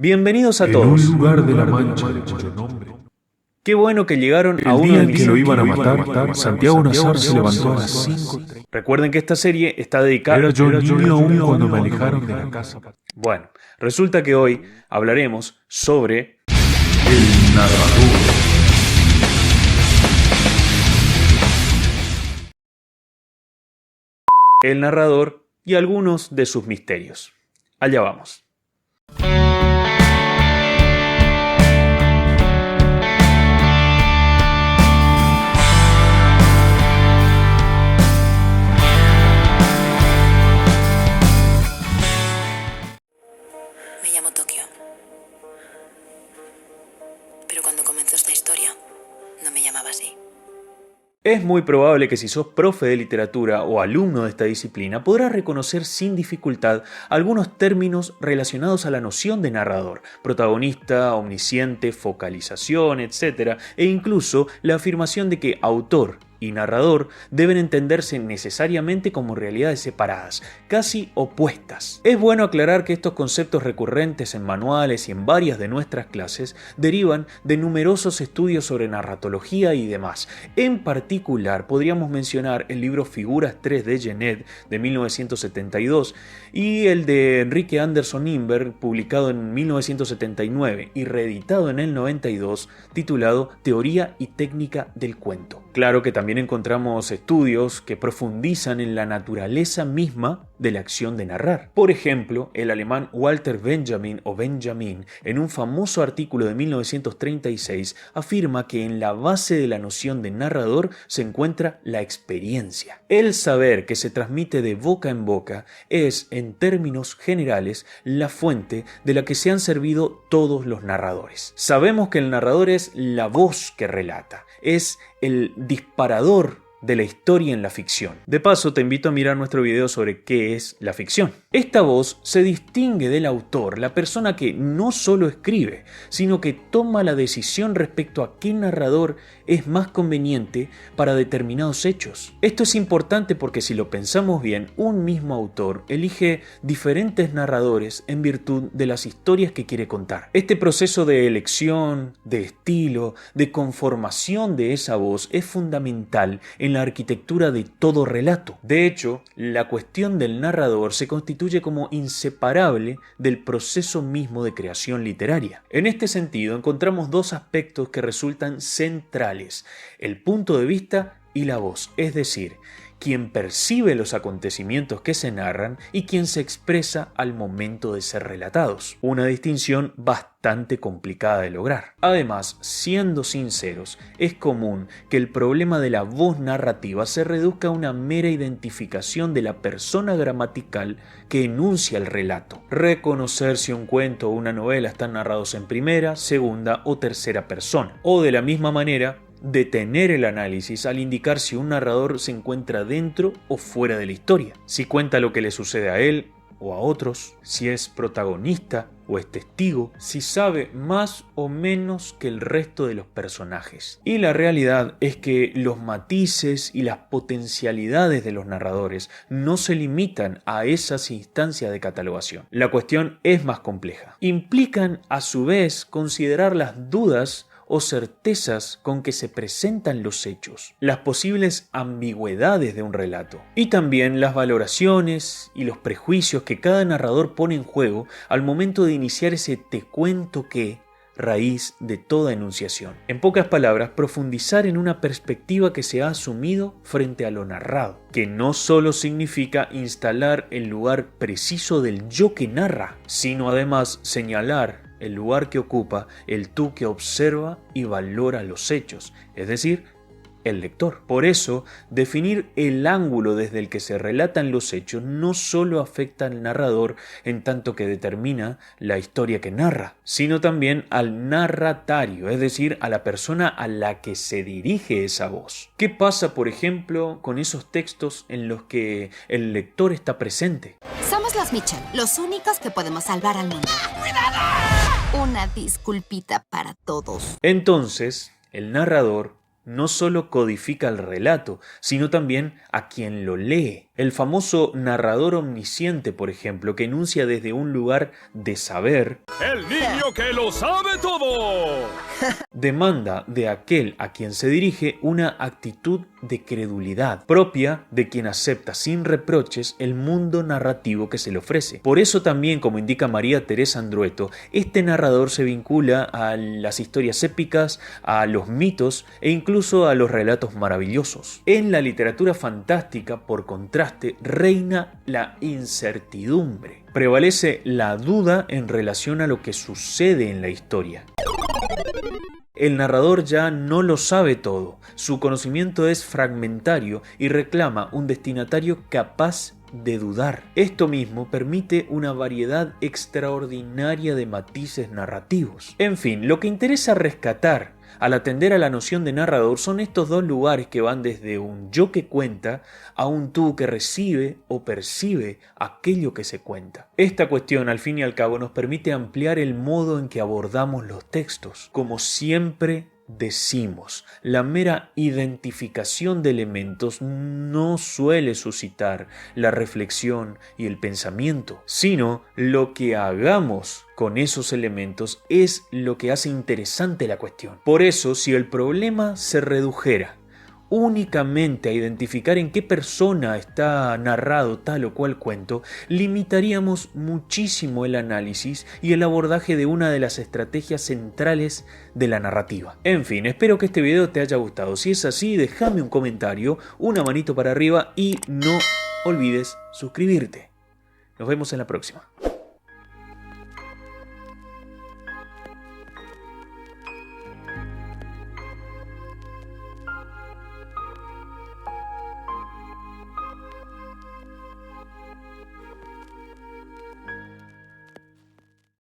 Bienvenidos a En todos. un lugar de la Mancha de cuyo nombre. Qué bueno que llegaron a El uno día de en mis... que lo iban a matar, Santiago Nazar se levantó a las 5. Recuerden que esta serie está dedicada... Era yo niño aún cuando me alejaron de la casa. Bueno, resulta que hoy hablaremos sobre El narrador. el narrador y algunos de sus misterios. Allá vamos. Me llamo Tokio. Pero cuando comenzó esta historia, no me llamaba así. Es muy probable que si sos profe de literatura o alumno de esta disciplina podrás reconocer sin dificultad algunos términos relacionados a la noción de narrador, protagonista, omnisciente, focalización, etc. E incluso la afirmación de que autor y narrador deben entenderse necesariamente como realidades separadas, casi opuestas. Es bueno aclarar que estos conceptos recurrentes en manuales y en varias de nuestras clases derivan de numerosos estudios sobre narratología y demás. En particular, podríamos mencionar el libro Figuras 3 de Genet de 1972 y el de Enrique Anderson Imber, publicado en 1979 y reeditado en el 92, titulado Teoría y técnica del cuento. Claro que también encontramos estudios que profundizan en la naturaleza misma de la acción de narrar. Por ejemplo, el alemán Walter Benjamin o Benjamin, en un famoso artículo de 1936, afirma que en la base de la noción de narrador se encuentra la experiencia. El saber que se transmite de boca en boca es, en términos generales, la fuente de la que se han servido todos los narradores. Sabemos que el narrador es la voz que relata, es el disparador de la historia en la ficción. De paso, te invito a mirar nuestro video sobre qué es la ficción. Esta voz se distingue del autor, la persona que no solo escribe, sino que toma la decisión respecto a qué narrador es más conveniente para determinados hechos. Esto es importante porque si lo pensamos bien, un mismo autor elige diferentes narradores en virtud de las historias que quiere contar. Este proceso de elección, de estilo, de conformación de esa voz es fundamental en la arquitectura de todo relato. De hecho, la cuestión del narrador se constituye como inseparable del proceso mismo de creación literaria. En este sentido, encontramos dos aspectos que resultan centrales: el punto de vista y la voz, es decir, quien percibe los acontecimientos que se narran y quien se expresa al momento de ser relatados. Una distinción bastante complicada de lograr. Además, siendo sinceros, es común que el problema de la voz narrativa se reduzca a una mera identificación de la persona gramatical que enuncia el relato. Reconocer si un cuento o una novela están narrados en primera, segunda o tercera persona. O de la misma manera, detener el análisis al indicar si un narrador se encuentra dentro o fuera de la historia, si cuenta lo que le sucede a él o a otros, si es protagonista o es testigo, si sabe más o menos que el resto de los personajes. Y la realidad es que los matices y las potencialidades de los narradores no se limitan a esas instancias de catalogación. La cuestión es más compleja. Implican a su vez considerar las dudas o certezas con que se presentan los hechos, las posibles ambigüedades de un relato, y también las valoraciones y los prejuicios que cada narrador pone en juego al momento de iniciar ese te cuento que, raíz de toda enunciación. En pocas palabras, profundizar en una perspectiva que se ha asumido frente a lo narrado, que no solo significa instalar el lugar preciso del yo que narra, sino además señalar el lugar que ocupa el tú que observa y valora los hechos, es decir, el lector. Por eso, definir el ángulo desde el que se relatan los hechos no solo afecta al narrador en tanto que determina la historia que narra, sino también al narratario, es decir, a la persona a la que se dirige esa voz. ¿Qué pasa, por ejemplo, con esos textos en los que el lector está presente? Somos los Mitchell, los únicos que podemos salvar al mundo. ¡Cuidado! Una disculpita para todos. Entonces, el narrador no solo codifica el relato, sino también a quien lo lee. El famoso narrador omnisciente, por ejemplo, que enuncia desde un lugar de saber, ¡el niño que lo sabe todo! demanda de aquel a quien se dirige una actitud de credulidad, propia de quien acepta sin reproches el mundo narrativo que se le ofrece. Por eso también, como indica María Teresa Andrueto, este narrador se vincula a las historias épicas, a los mitos e incluso a los relatos maravillosos. En la literatura fantástica, por contraste, reina la incertidumbre. Prevalece la duda en relación a lo que sucede en la historia. El narrador ya no lo sabe todo, su conocimiento es fragmentario y reclama un destinatario capaz de dudar. Esto mismo permite una variedad extraordinaria de matices narrativos. En fin, lo que interesa rescatar al atender a la noción de narrador son estos dos lugares que van desde un yo que cuenta a un tú que recibe o percibe aquello que se cuenta. Esta cuestión, al fin y al cabo, nos permite ampliar el modo en que abordamos los textos. Como siempre decimos, la mera identificación de elementos no suele suscitar la reflexión y el pensamiento, sino lo que hagamos con esos elementos es lo que hace interesante la cuestión. Por eso, si el problema se redujera únicamente a identificar en qué persona está narrado tal o cual cuento, limitaríamos muchísimo el análisis y el abordaje de una de las estrategias centrales de la narrativa. En fin, espero que este video te haya gustado. Si es así, déjame un comentario, una manito para arriba y no olvides suscribirte. Nos vemos en la próxima.